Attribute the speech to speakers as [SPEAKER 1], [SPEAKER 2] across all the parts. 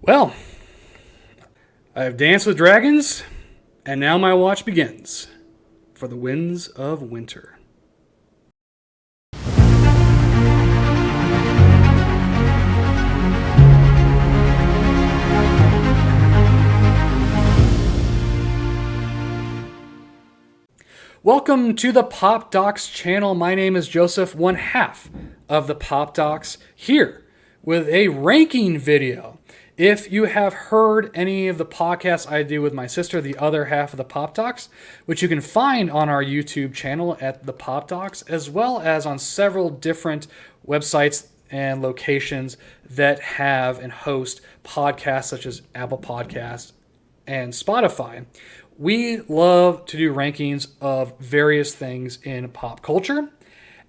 [SPEAKER 1] Well, I've danced with dragons, and now my watch begins for the winds of winter. Welcome to the Pop Docs channel. My name is Joseph, one half of the Pop Docs, here with a ranking video. If you have heard any of the podcasts I do with my sister, the other half of the Pop Docs, which you can find on our YouTube channel at the Pop Docs, as well as on several different websites and locations that have and host podcasts such as Apple Podcasts and Spotify. We love to do rankings of various things in pop culture.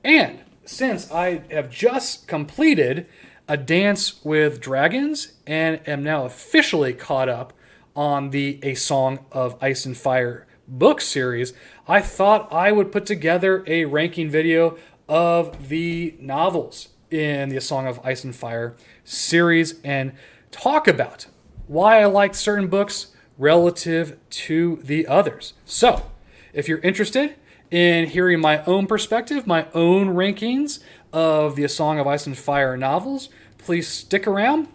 [SPEAKER 1] And since I have just completed A Dance with Dragons and am now officially caught up on the A Song of Ice and Fire book series, I thought I would put together a ranking video of the novels in the A Song of Ice and Fire series and talk about why I liked certain books relative to the others. So, if you're interested in hearing my own perspective, my own rankings of the A Song of Ice and Fire novels, please stick around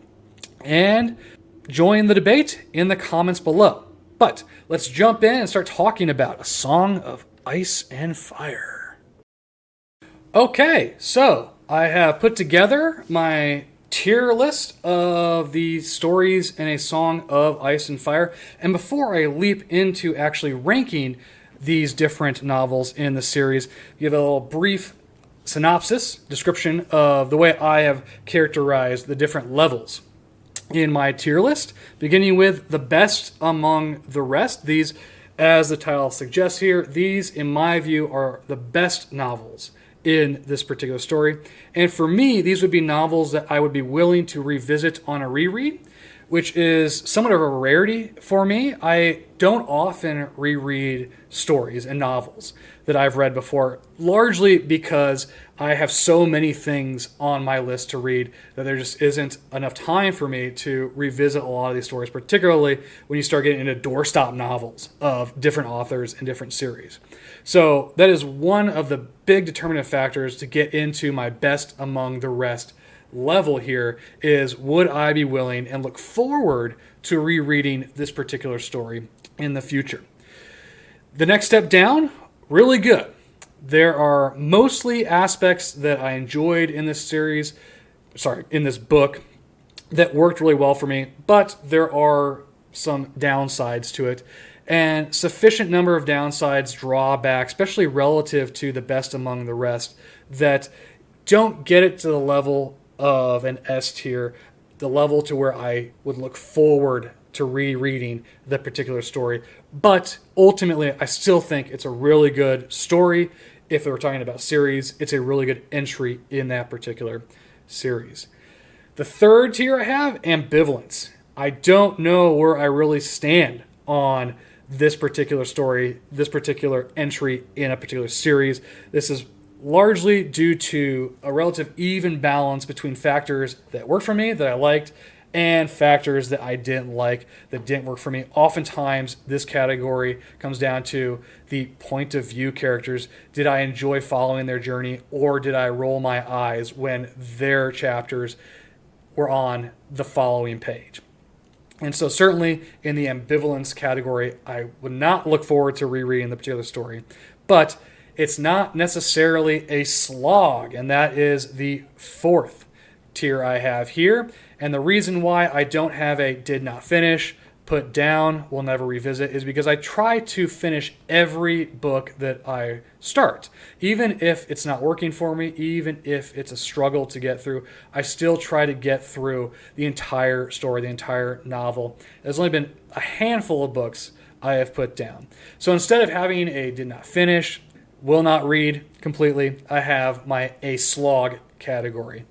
[SPEAKER 1] and join the debate in the comments below. But let's jump in and start talking about A Song of Ice and Fire. Okay, so I have put together my tier list of the stories in A Song of Ice and Fire. And before I leap into actually ranking these different novels in the series, give a little brief synopsis, description of the way I have characterized the different levels in my tier list, beginning with the best among the rest. These, as the title suggests here, these, in my view, are the best novels in this particular story. And for me, these would be novels that I would be willing to revisit on a reread, which is somewhat of a rarity for me. I don't often reread stories and novels that I've read before, largely because I have so many things on my list to read that there just isn't enough time for me to revisit a lot of these stories, particularly when you start getting into doorstop novels of different authors and different series. So that is one of the big determinative factors to get into my best among the rest level here is, would I be willing and look forward to rereading this particular story in the future? The next step down, really good. There are mostly aspects that I enjoyed in this in this book that worked really well for me, but there are some downsides to it, and sufficient number of downsides, drawbacks, especially relative to the best among the rest, that don't get it to the level of an S tier, the level to where I would look forward to rereading the particular story. But ultimately, I still think it's a really good story. If we're talking about series, it's a really good entry in that particular series. The third tier I have, ambivalence. I don't know where I really stand on this particular story, this particular entry in a particular series. This is largely due to a relative even balance between factors that worked for me, that I liked, and factors that I didn't like, that didn't work for me. Oftentimes, this category comes down to the point of view characters. Did I enjoy following their journey, or did I roll my eyes when their chapters were on the following page? And so certainly in the ambivalence category, I would not look forward to rereading the particular story. But it's not necessarily a slog, and that is the fourth tier I have here. And the reason why I don't have a did not finish, put down, will never revisit, is because I try to finish every book that I start. Even if it's not working for me, even if it's a struggle to get through, I still try to get through the entire story, the entire novel. There's only been a handful of books I have put down. So instead of having a did not finish, will not read completely, I have my a slog category.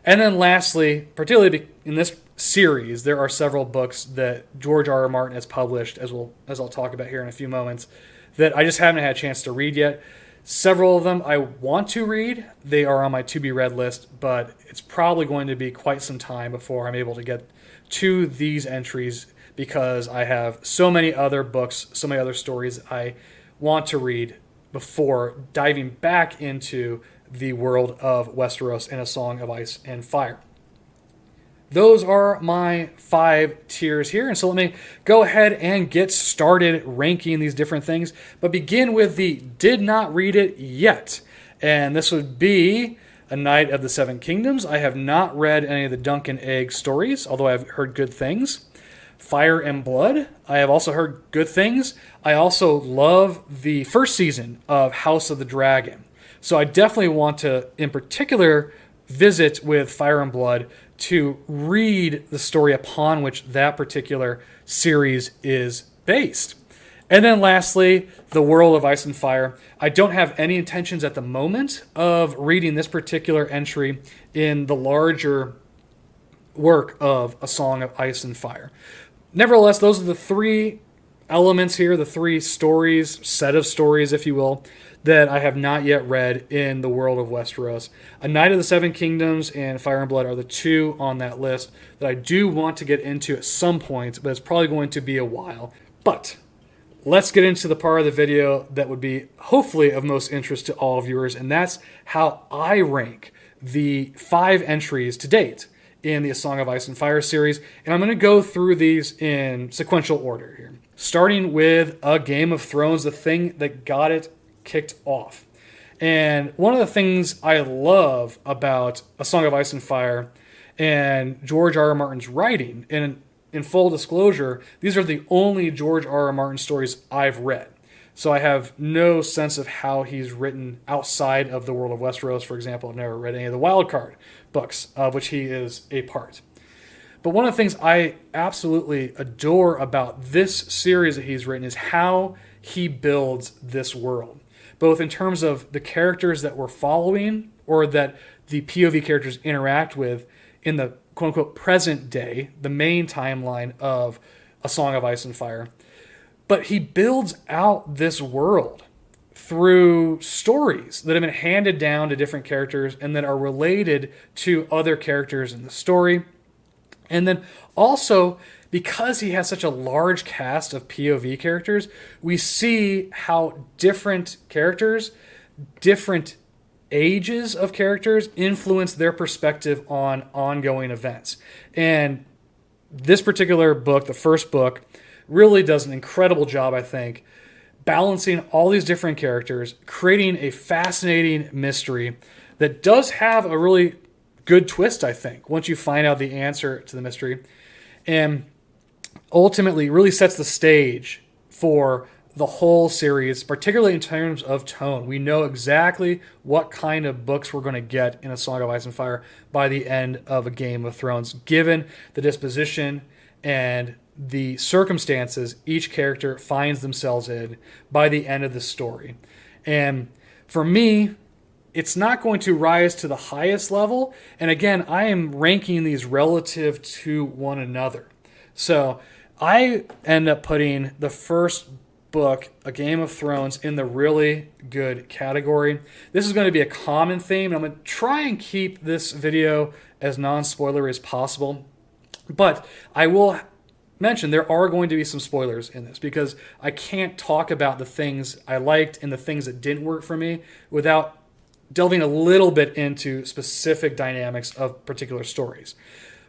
[SPEAKER 1] And then lastly, particularly in this series, there are several books that George R.R. Martin has published, as I'll talk about here in a few moments, that I just haven't had a chance to read yet. Several of them I want to read. They are on my to-be-read list, but it's probably going to be quite some time before I'm able to get to these entries because I have so many other books, so many other stories I want to read before diving back into the world of Westeros and A Song of Ice and Fire. Those are my 5 tiers here. And so let me go ahead and get started ranking these different things, but begin with the did not read it yet. And this would be A Knight of the Seven Kingdoms. I have not read any of the Dunk and Egg stories, although I've heard good things. Fire and Blood. I have also heard good things. I also love the first season of House of the Dragon. So I definitely want to, in particular, visit with Fire and Blood to read the story upon which that particular series is based. And then lastly, The World of Ice and Fire. I don't have any intentions at the moment of reading this particular entry in the larger work of A Song of Ice and Fire. Nevertheless, those are the 3 elements here, the 3 stories, set of stories, if you will, that I have not yet read in the world of Westeros. A Knight of the Seven Kingdoms and Fire and Blood are the 2 on that list that I do want to get into at some point, but it's probably going to be a while. But let's get into the part of the video that would be hopefully of most interest to all viewers, and that's how I rank the 5 entries to date in the A Song of Ice and Fire series. And I'm going to go through these in sequential order here. Starting with A Game of Thrones, the thing that got it kicked off. And one of the things I love about A Song of Ice and Fire and George R.R. Martin's writing, and in full disclosure, these are the only George R.R. Martin stories I've read. So I have no sense of how he's written outside of the world of Westeros. For example, I've never read any of the Wildcard books, of which he is a part. But one of the things I absolutely adore about this series that he's written is how he builds this world, both in terms of the characters that we're following or that the POV characters interact with in the quote-unquote present day, the main timeline of A Song of Ice and Fire. But he builds out this world through stories that have been handed down to different characters and that are related to other characters in the story. And then also, because he has such a large cast of POV characters, we see how different characters, different ages of characters influence their perspective on ongoing events. And this particular book, the first book, really does an incredible job, I think, balancing all these different characters, creating a fascinating mystery that does have a really good twist, I think, once you find out the answer to the mystery. And ultimately really sets the stage for the whole series, particularly in terms of tone. We know exactly what kind of books we're going to get in A Song of Ice and Fire by the end of A Game of Thrones, given the disposition and the circumstances each character finds themselves in by the end of the story. And for me, it's not going to rise to the highest level. And again, I am ranking these relative to one another. So I end up putting the first book, A Game of Thrones, in the really good category. This is going to be a common theme. I'm going to try and keep this video as non-spoilery as possible. But I will mention there are going to be some spoilers in this because I can't talk about the things I liked and the things that didn't work for me without delving a little bit into specific dynamics of particular stories.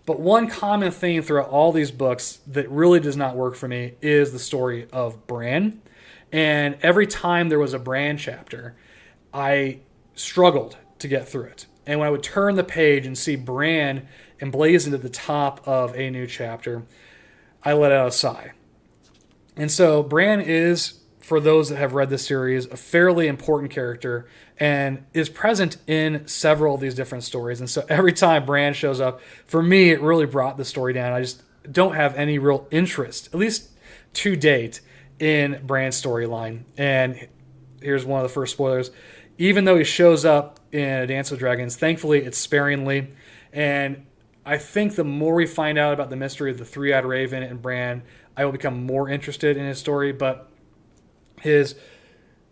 [SPEAKER 1] But one common theme throughout all these books that really does not work for me is the story of Bran. And every time there was a Bran chapter, I struggled to get through it. And when I would turn the page and see Bran emblazoned at the top of a new chapter, I let out a sigh. And so Bran is, for those that have read this series, a fairly important character and is present in several of these different stories. And so every time Bran shows up, for me, it really brought the story down. I just don't have any real interest, at least to date, in Bran's storyline. And here's one of the first spoilers. Even though he shows up in A Dance with Dragons, thankfully it's sparingly. And I think the more we find out about the mystery of the Three-Eyed Raven and Bran, I will become more interested in his story. But his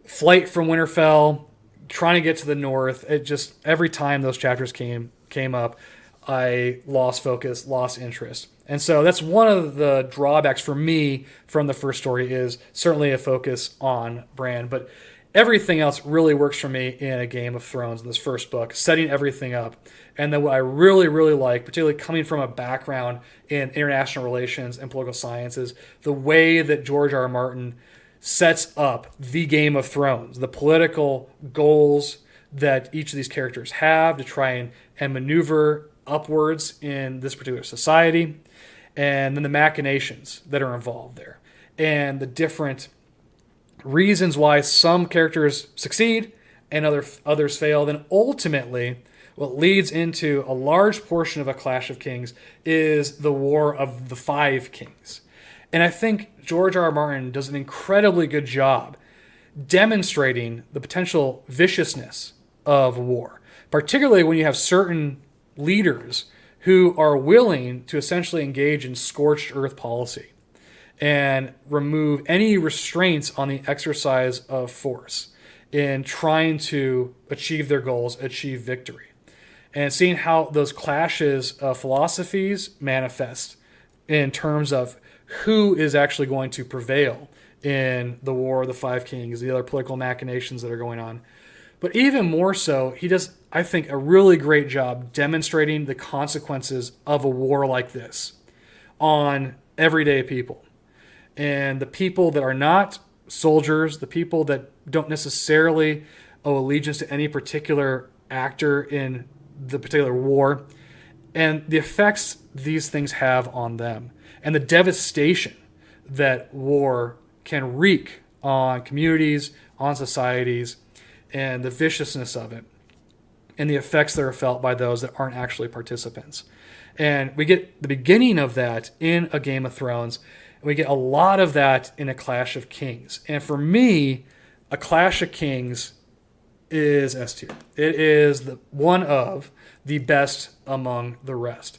[SPEAKER 1] flight from Winterfell, trying to get to the north, it just, every time those chapters came up, I lost focus, lost interest. And so that's one of the drawbacks for me from the first story, is certainly a focus on Bran. But everything else really works for me in A Game of Thrones, in this first book, setting everything up. And then what I really, really like, particularly coming from a background in international relations and political science, is the way that George R.R. Martin sets up the Game of Thrones, the political goals that each of these characters have to try and maneuver upwards in this particular society, and then the machinations that are involved there, and the different reasons why some characters succeed and others fail. Then ultimately, what leads into a large portion of A Clash of Kings is the War of the Five Kings. And I think George R.R. Martin does an incredibly good job demonstrating the potential viciousness of war, particularly when you have certain leaders who are willing to essentially engage in scorched earth policy and remove any restraints on the exercise of force in trying to achieve their goals, achieve victory. And seeing how those clashes of philosophies manifest in terms of who is actually going to prevail in the War of the Five Kings, the other political machinations that are going on. But even more so, he does, I think, a really great job demonstrating the consequences of a war like this on everyday people. And the people that are not soldiers, the people that don't necessarily owe allegiance to any particular actor in the particular war, and the effects these things have on them, and the devastation that war can wreak on communities, on societies, and the viciousness of it, and the effects that are felt by those that aren't actually participants. And we get the beginning of that in A Game of Thrones, and we get a lot of that in A Clash of Kings. And for me, A Clash of Kings is S tier. It is one of the best among the rest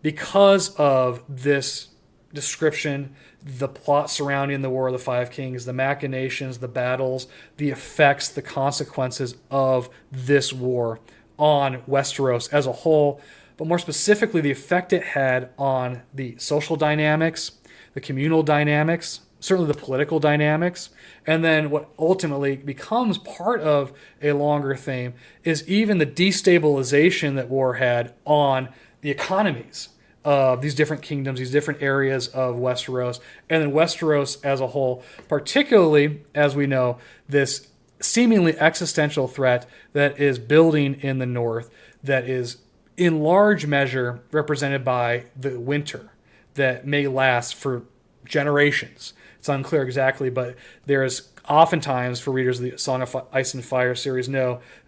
[SPEAKER 1] because of this description, the plot surrounding the War of the Five Kings, the machinations, the battles, the effects, the consequences of this war on Westeros as a whole, but more specifically, the effect it had on the social dynamics, the communal dynamics, certainly the political dynamics, and then what ultimately becomes part of a longer theme is even the destabilization that war had on the economies of these different kingdoms, these different areas of Westeros, and then Westeros as a whole, particularly, as we know, this seemingly existential threat that is building in the north, that is in large measure represented by the winter that may last for generations. It's unclear exactly, but there is oftentimes, for readers of the Song of Ice and Fire series,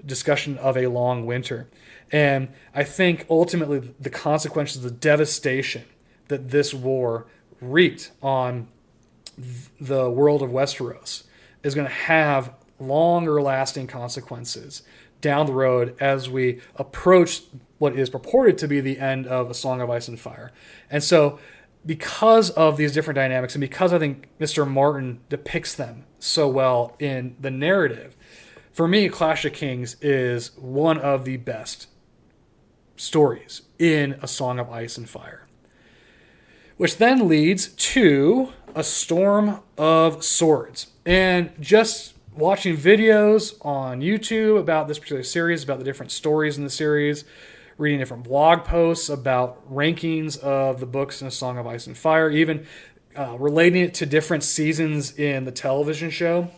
[SPEAKER 1] discussion of a long winter. And I think ultimately the consequences, the devastation that this war wreaked on the world of Westeros is going to have longer lasting consequences down the road as we approach what is purported to be the end of A Song of Ice and Fire. And so because of these different dynamics, and because I think Mr. Martin depicts them so well in the narrative, for me, Clash of Kings is one of the best stories in A Song of Ice and Fire. Which then leads to A Storm of Swords. And just watching videos on YouTube about this particular series, about the different stories in the series, reading different blog posts about rankings of the books in A Song of Ice and Fire, even relating it to different seasons in the television show,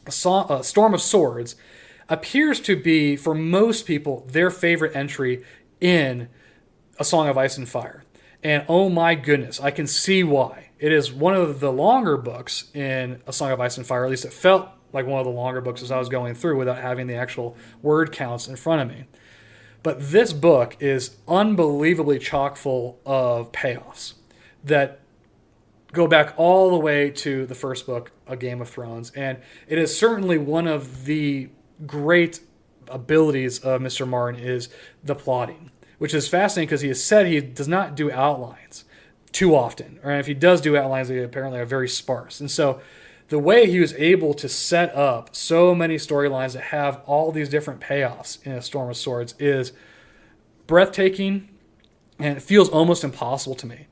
[SPEAKER 1] A Storm of Swords appears to be, for most people, their favorite entry in A Song of Ice and Fire. And oh my goodness, I can see why. It is one of the longer books in A Song of Ice and Fire, at least it felt like one of the longer books as I was going through without having the actual word counts in front of me. But this book is unbelievably chock full of payoffs that go back all the way to the first book, A Game of Thrones. And it is certainly one of the great abilities of Mr. Martin is the plotting, which is fascinating because he has said he does not do outlines too often. Or if he does do outlines, they apparently are very sparse. And so the way he was able to set up so many storylines that have all these different payoffs in A Storm of Swords is breathtaking, and it feels almost impossible to me.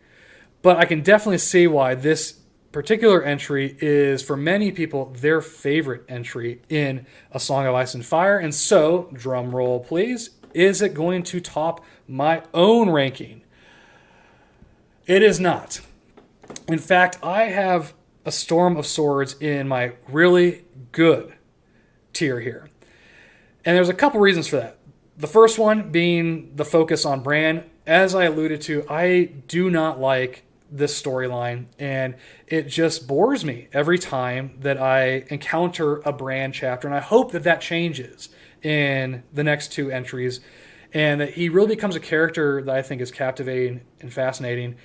[SPEAKER 1] But I can definitely see why this particular entry is, for many people, their favorite entry in A Song of Ice and Fire. And so, drum roll please, is it going to top my own ranking? It is not. In fact, I have A Storm of Swords in my really good tier here. And there's a couple reasons for that. The first one being the focus on Bran. As I alluded to, I do not like this storyline, and it just bores me every time that I encounter a Bran chapter, and I hope that that changes in the next two entries, and that he really becomes a character that I think is captivating and fascinating.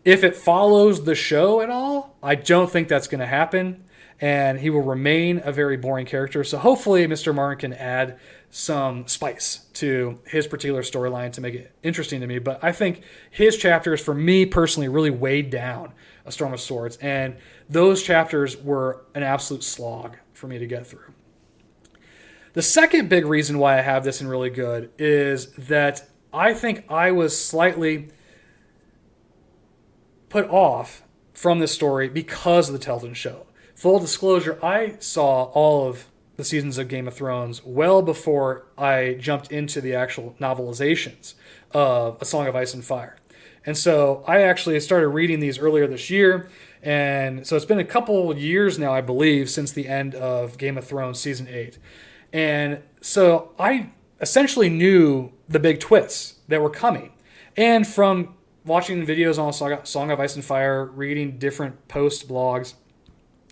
[SPEAKER 1] If it follows the show at all, I don't think that's going to happen, and he will remain a very boring character. So hopefully Mr. Martin can add some spice to his particular storyline to make it interesting to me. But I think his chapters, for me personally, really weighed down A Storm of Swords. And those chapters were an absolute slog for me to get through. The second big reason why I have this in really good is that I think I was slightly put off from this story because of the television show. Full disclosure, I saw all of the seasons of Game of Thrones well before I jumped into the actual novelizations of A Song of Ice and Fire. And so I actually started reading these earlier this year. And so it's been a couple years now, I believe, since the end of Game of Thrones Season 8. And so I essentially knew the big twists that were coming. And from watching videos on Song of Ice and Fire, reading different post blogs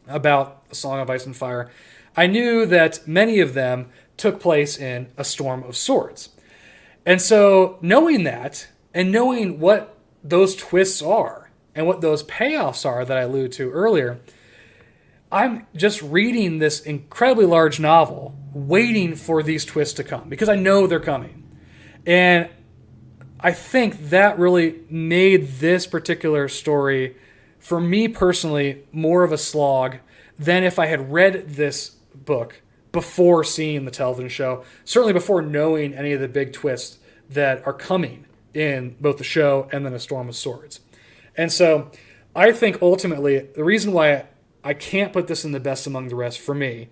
[SPEAKER 1] about A Song of Ice and Fire, I knew that many of them took place in A Storm of Swords. And so knowing that, and knowing what those twists are, and what those payoffs are that I alluded to earlier, I'm just reading this incredibly large novel, waiting for these twists to come, because I know they're coming. And I think that really made this particular story, for me personally, more of a slog than if I had read this book before seeing the television show, certainly before knowing any of the big twists that are coming in both the show and then A Storm of Swords. And so I think ultimately the reason why I can't put this in the best among the rest for me,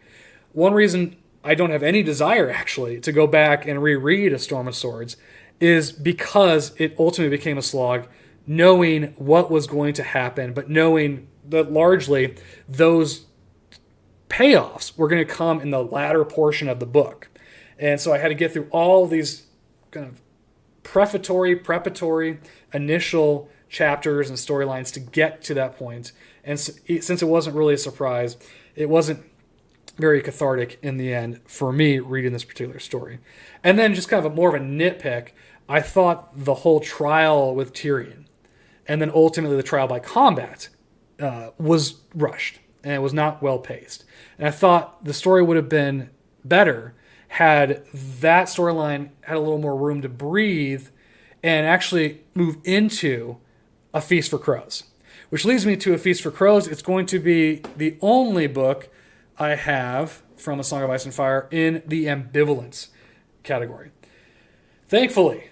[SPEAKER 1] one reason I don't have any desire actually to go back and reread A Storm of Swords is because it ultimately became a slog, knowing what was going to happen, but knowing that largely those payoffs were going to come in the latter portion of the book. And so I had to get through all these kind of preparatory initial chapters and storylines to get to that point. And since it wasn't really a surprise, it wasn't very cathartic in the end for me reading this particular story. And then just kind of more of a nitpick, I thought the whole trial with Tyrion and then ultimately the trial by combat was rushed and it was not well paced. And I thought the story would have been better had that storyline had a little more room to breathe and actually move into A Feast for Crows. Which leads me to A Feast for Crows. It's going to be the only book I have from A Song of Ice and Fire in the ambivalence category. Thankfully,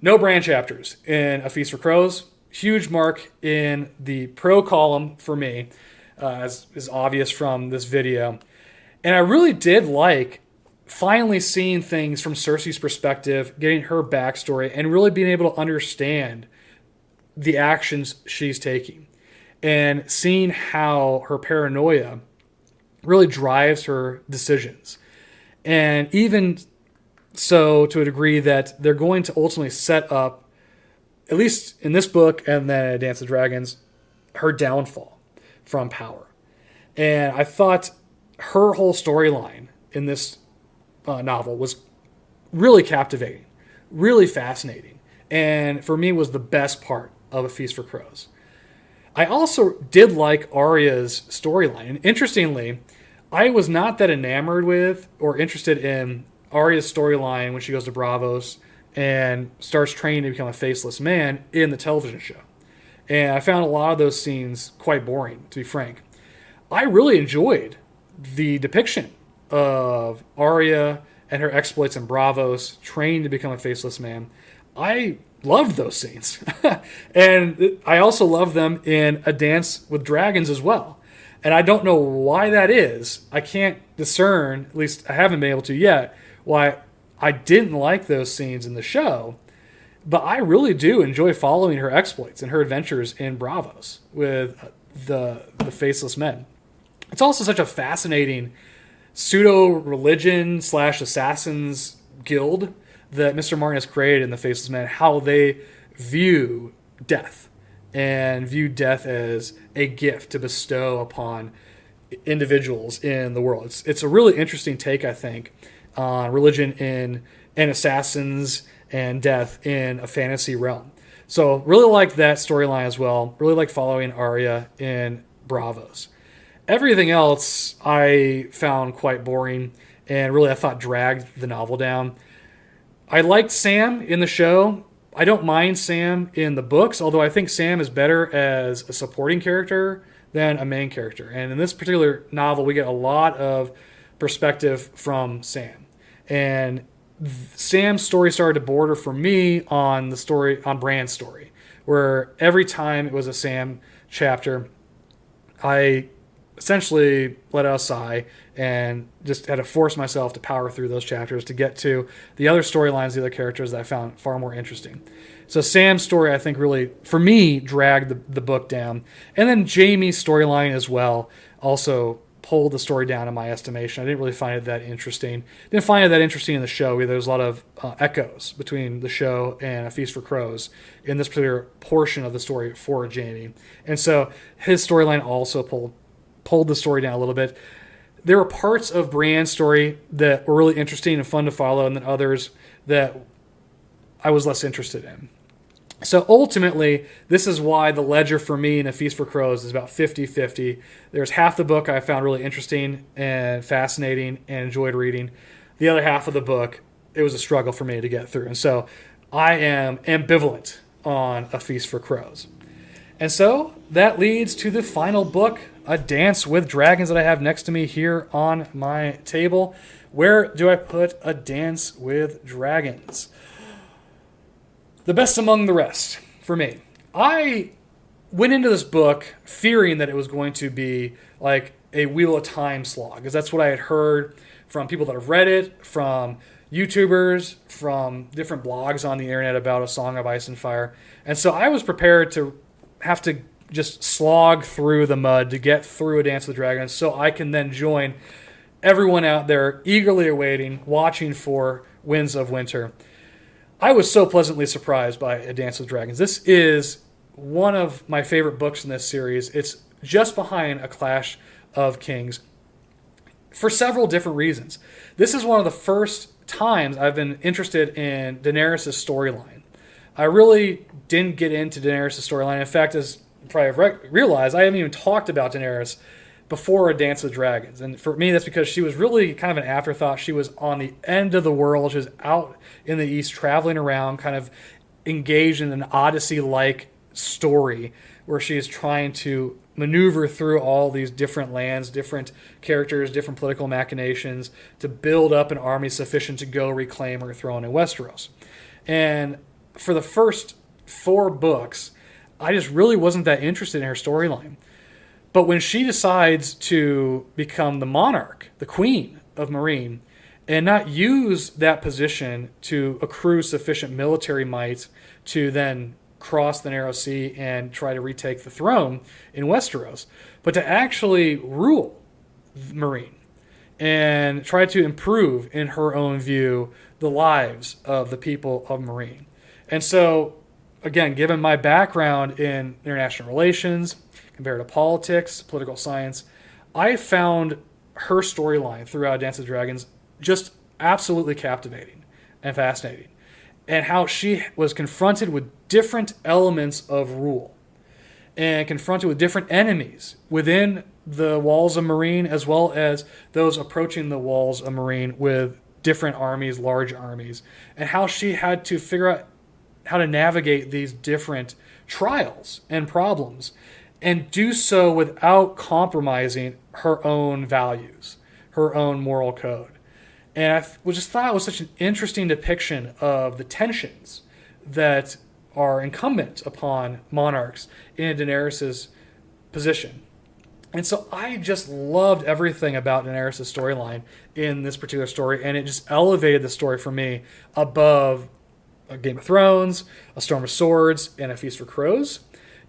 [SPEAKER 1] no Bran chapters in A Feast for Crows. Huge mark in the pro column for me, as is obvious from this video. And I really did like finally seeing things from Cersei's perspective, getting her backstory, and really being able to understand the actions she's taking. And seeing how her paranoia really drives her decisions. And even so, to a degree that they're going to ultimately set up, at least in this book and then Dance of Dragons, her downfall from power. And I thought her whole storyline in this novel was really captivating, really fascinating, and for me was the best part of A Feast for Crows. I also did like Arya's storyline. And interestingly, I was not that enamored with or interested in Arya's storyline when she goes to Braavos and starts training to become a faceless man in the television show. And I found a lot of those scenes quite boring, to be frank. I really enjoyed the depiction of Arya and her exploits in Braavos, training to become a faceless man. I loved those scenes. And I also love them in A Dance with Dragons as well. And I don't know why that is. I can't discern, at least I haven't been able to yet, why I didn't like those scenes in the show. But I really do enjoy following her exploits and her adventures in Bravos with the Faceless Men. It's also such a fascinating pseudo-religion / assassins guild that Mr. Martin has created in the Faceless Men, how they view death and view death as a gift to bestow upon individuals in the world. It's a really interesting take, I think, on religion and assassins and death in a fantasy realm. So really like that storyline as well. Really like following Arya in Bravos. Everything else I found quite boring and really I thought dragged the novel down. I liked Sam in the show. I don't mind Sam in the books, although I think Sam is better as a supporting character than a main character. And in this particular novel, we get a lot of perspective from Sam. And Sam's story started to border for me on the story, on Bran's story, where every time it was a Sam chapter, I essentially let out a sigh and just had to force myself to power through those chapters to get to the other storylines, the other characters that I found far more interesting. So Sam's story, I think, really, for me, dragged the book down. And then Jamie's storyline as well also pulled the story down in my estimation. I didn't really find it that interesting. Didn't find it that interesting in the show either. There's a lot of echoes between the show and A Feast for Crows in this particular portion of the story for Jamie. And so his storyline also pulled the story down a little bit. There were parts of Brienne's story that were really interesting and fun to follow, and then others that I was less interested in. So ultimately, this is why the ledger for me in A Feast for Crows is about 50-50. There's half the book I found really interesting and fascinating and enjoyed reading. The other half of the book, it was a struggle for me to get through. And so I am ambivalent on A Feast for Crows. And so that leads to the final book, A Dance with Dragons, that I have next to me here on my table. Where do I put A Dance with Dragons? The best among the rest for me. I went into this book fearing that it was going to be like a Wheel of Time slog, because that's what I had heard from people that have read it, from YouTubers, from different blogs on the internet about A Song of Ice and Fire. And so I was prepared to have to just slog through the mud to get through A Dance with Dragons so I can then join everyone out there eagerly awaiting, watching for Winds of Winter. I was so pleasantly surprised by A Dance with Dragons. This is one of my favorite books in this series. It's just behind A Clash of Kings for several different reasons. This is one of the first times I've been interested in Daenerys' storyline. I really didn't get into Daenerys' storyline. In fact, as you probably have realized, I haven't even talked about Daenerys before A Dance with Dragons. And for me, that's because she was really kind of an afterthought. She was on the end of the world. She was out in the East, traveling around, kind of engaged in an Odyssey-like story where she is trying to maneuver through all these different lands, different characters, different political machinations to build up an army sufficient to go reclaim her throne in Westeros. And for the first 4 books, I just really wasn't that interested in her storyline. But when she decides to become the monarch, the queen of Meereen, and not use that position to accrue sufficient military might to then cross the Narrow Sea and try to retake the throne in Westeros, but to actually rule Meereen and try to improve, in her own view, the lives of the people of Meereen. And so, again, given my background in international relations, comparative politics, political science, I found her storyline throughout Dance of Dragons just absolutely captivating and fascinating. And how she was confronted with different elements of rule and confronted with different enemies within the walls of Meereen, as well as those approaching the walls of Meereen with different armies, large armies, and how she had to figure out how to navigate these different trials and problems and do so without compromising her own values, her own moral code. And I just thought it was such an interesting depiction of the tensions that are incumbent upon monarchs in Daenerys' position. And so I just loved everything about Daenerys' storyline in this particular story, and it just elevated the story for me above a Game of Thrones, A Storm of Swords, and A Feast for Crows.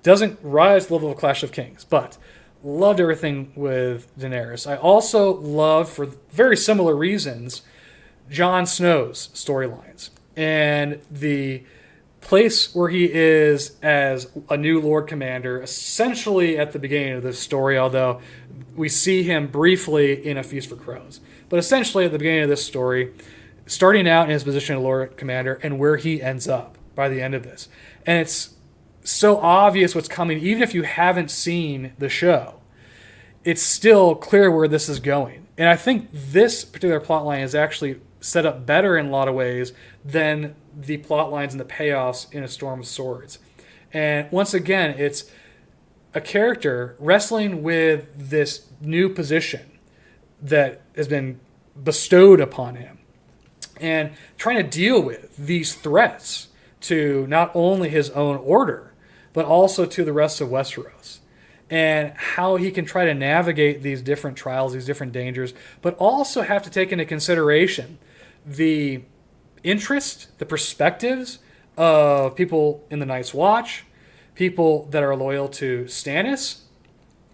[SPEAKER 1] Doesn't rise to the level of Clash of Kings, but loved everything with Daenerys. I also loved, for very similar reasons, Jon Snow's storylines and the place where he is as a new Lord Commander, essentially at the beginning of this story, although we see him briefly in A Feast for Crows. But essentially at the beginning of this story, starting out in his position of Lord Commander and where he ends up by the end of this. And it's so obvious what's coming, even if you haven't seen the show. It's still clear where this is going. And I think this particular plotline is actually set up better in a lot of ways than the plot lines and the payoffs in A Storm of Swords. And once again, it's a character wrestling with this new position that has been bestowed upon him and trying to deal with these threats to not only his own order, but also to the rest of Westeros, and how he can try to navigate these different trials, these different dangers, but also have to take into consideration the interest, the perspectives of people in the Night's Watch, people that are loyal to Stannis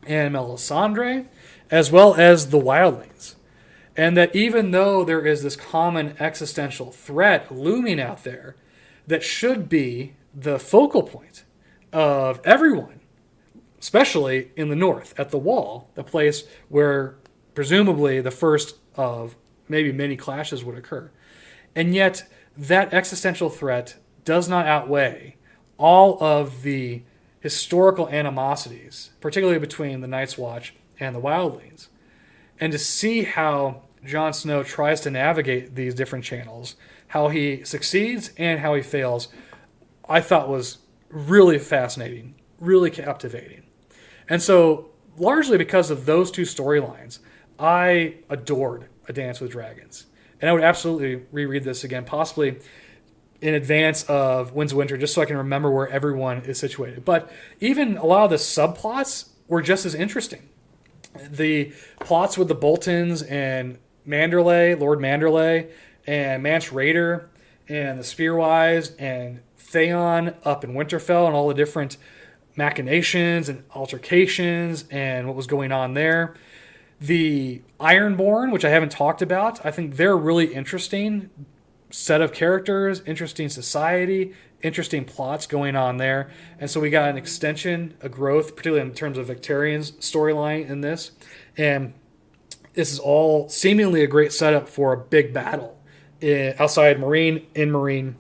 [SPEAKER 1] and Melisandre, as well as the wildlings. And that even though there is this common existential threat looming out there that should be the focal point of everyone, especially in the north, at the Wall, the place where presumably the first of maybe many clashes would occur. And yet that existential threat does not outweigh all of the historical animosities, particularly between the Night's Watch and the wildlings. And to see how Jon Snow tries to navigate these different channels, how he succeeds and how he fails, I thought was really fascinating, really captivating. And so, largely because of those two storylines, I adored A Dance with Dragons. And I would absolutely reread this again, possibly in advance of Winds of Winter, just so I can remember where everyone is situated. But even a lot of the subplots were just as interesting. The plots with the Boltons and Manderley, Lord Manderley, and Mance Rayder, and the Spearwise, and Theon up in Winterfell, and all the different machinations and altercations and what was going on there. The Ironborn, which I haven't talked about, I think they're a really interesting set of characters, interesting society, interesting plots going on there. And so we got an extension, a growth, particularly in terms of Victarion's storyline in this. And this is all seemingly a great setup for a big battle outside Marine, in Marine.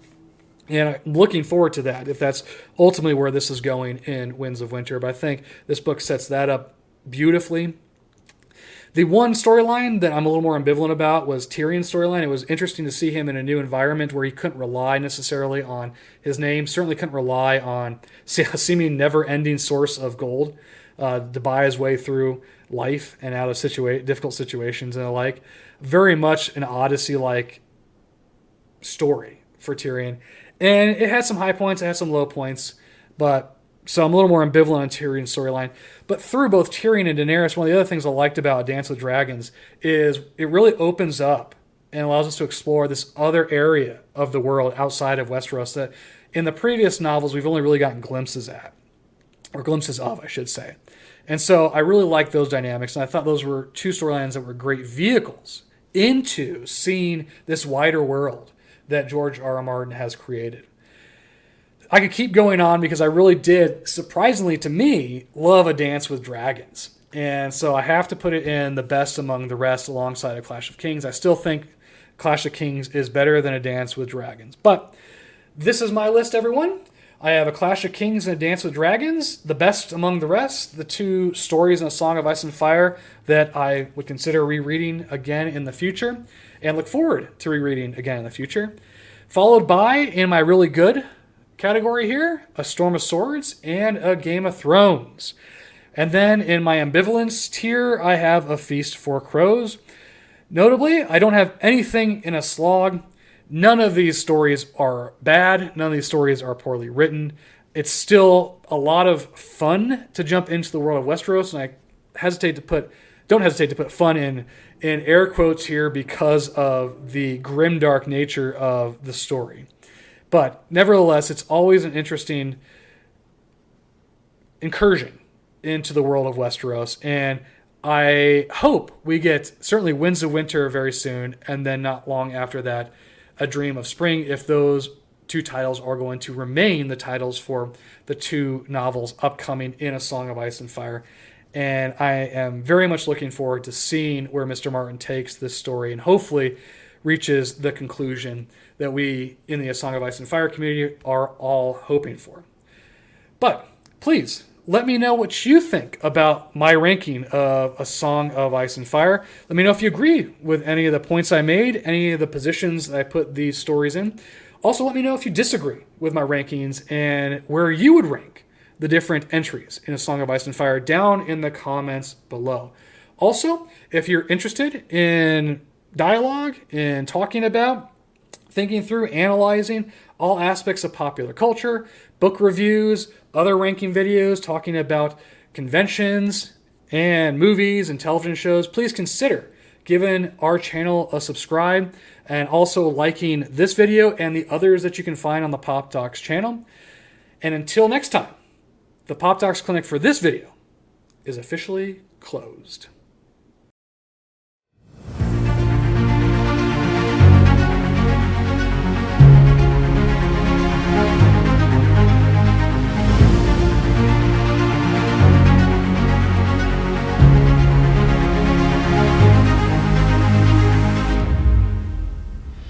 [SPEAKER 1] And I'm looking forward to that, if that's ultimately where this is going in Winds of Winter. But I think this book sets that up beautifully. The one storyline that I'm a little more ambivalent about was Tyrion's storyline. It was interesting to see him in a new environment where he couldn't rely necessarily on his name, certainly couldn't rely on a seeming never-ending source of gold to buy his way through life and out of difficult situations and the like. Very much an Odyssey-like story for Tyrion. And it had some high points, it had some low points, but so I'm a little more ambivalent on Tyrion's storyline. But through both Tyrion and Daenerys, one of the other things I liked about Dance with Dragons is it really opens up and allows us to explore this other area of the world outside of Westeros that in the previous novels we've only really gotten glimpses at, or glimpses of, I should say. And so I really liked those dynamics, and I thought those were two storylines that were great vehicles into seeing this wider world that George R.R. Martin has created. I could keep going on because I really did, surprisingly to me, love A Dance with Dragons. And so I have to put it in the best among the rest alongside A Clash of Kings. I still think Clash of Kings is better than A Dance with Dragons. But this is my list, everyone. I have A Clash of Kings and A Dance with Dragons, the best among the rest, the two stories in A Song of Ice and Fire that I would consider rereading again in the future and look forward to rereading again in the future. Followed by, in my really good category here, A Storm of Swords and A Game of Thrones. And then in my ambivalence tier, I have A Feast for Crows. Notably, I don't have anything in a slog. None of these stories are bad. None of these stories are poorly written. It's still a lot of fun to jump into the world of Westeros, and I don't hesitate to put fun in air quotes here because of the grimdark nature of the story. But nevertheless, it's always an interesting incursion into the world of Westeros, and I hope we get certainly Winds of Winter very soon, and then not long after that, A Dream of Spring, if those two titles are going to remain the titles for the two novels upcoming in A Song of Ice and Fire. And I am very much looking forward to seeing where Mr. Martin takes this story and hopefully reaches the conclusion that we in the A Song of Ice and Fire community are all hoping for. But please, let me know what you think about my ranking of A Song of Ice and Fire. Let me know if you agree with any of the points I made, any of the positions that I put these stories in. Also, let me know if you disagree with my rankings and where you would rank the different entries in A Song of Ice and Fire down in the comments below. Also, if you're interested in dialogue, in talking about, thinking through, analyzing all aspects of popular culture, book reviews, other ranking videos, talking about conventions and movies and television shows, please consider giving our channel a subscribe and also liking this video and the others that you can find on the Pop Docs channel. And until next time, the Pop Docs Clinic for this video is officially closed.